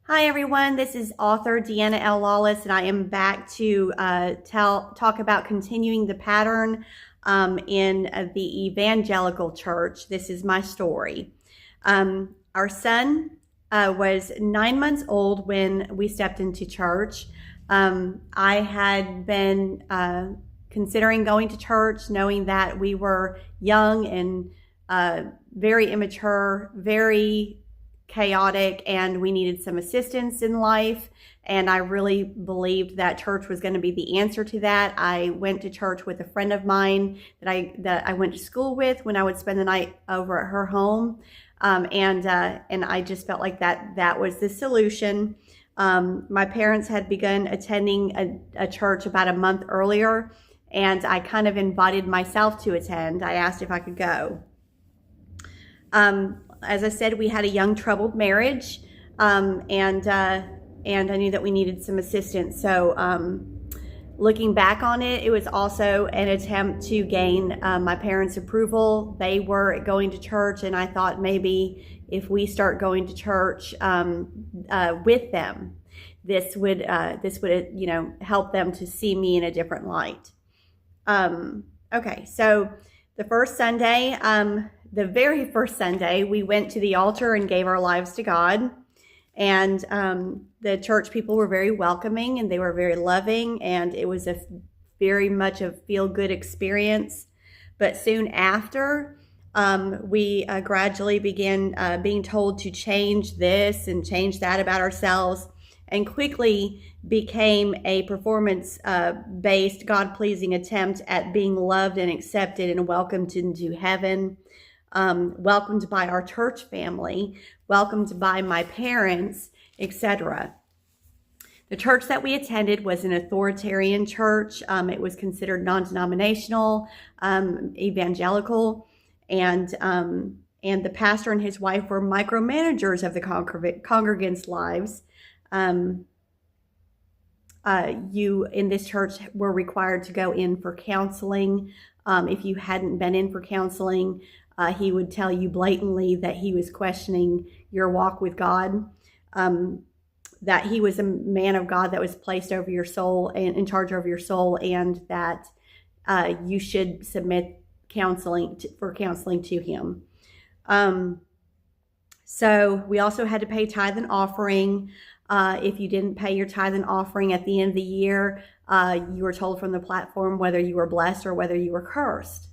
Hi everyone, this is author Deanna L. Lawless, and I am back to talk about continuing the pattern in the evangelical church. This is my story. Our son was 9 months old when we stepped into church. I had been considering going to church, knowing that we were young and very immature, very chaotic, and we needed some assistance in life. And I really believed that church was going to be the answer to that. I went to church with a friend of mine that I went to school with when I would spend the night over at her home. And I just felt like that was the solution. My parents had begun attending a church about a month earlier, and I kind of invited myself to attend. I asked if I could go. As I said, we had a young, troubled marriage, and I knew that we needed some assistance. So looking back on it, it was also an attempt to gain my parents' approval. They were going to church, and I thought maybe if we start going to church with them, this would help them to see me in a different light. Okay, so the very first Sunday, we went to the altar and gave our lives to God. And the church people were very welcoming, and they were very loving, and it was very much a feel-good experience. But soon after, we gradually began being told to change this and change that about ourselves, and quickly became a performance-based, God-pleasing attempt at being loved and accepted and welcomed into heaven. Welcomed by our church family, welcomed by my parents, etc. The church that we attended was an Authoritarian church. It was considered non-denominational, evangelical, and the pastor and his wife were micromanagers of the congregants' lives. You in this church were required to go in for counseling. If you hadn't been in for counseling, he would tell you blatantly that he was questioning your walk with God, that he was a man of God that was placed over your soul and in charge over your soul, and that you should submit for counseling to him. So we also had to pay tithe and offering. If you didn't pay your tithe and offering at the end of the year, you were told from the platform whether you were blessed or whether you were cursed.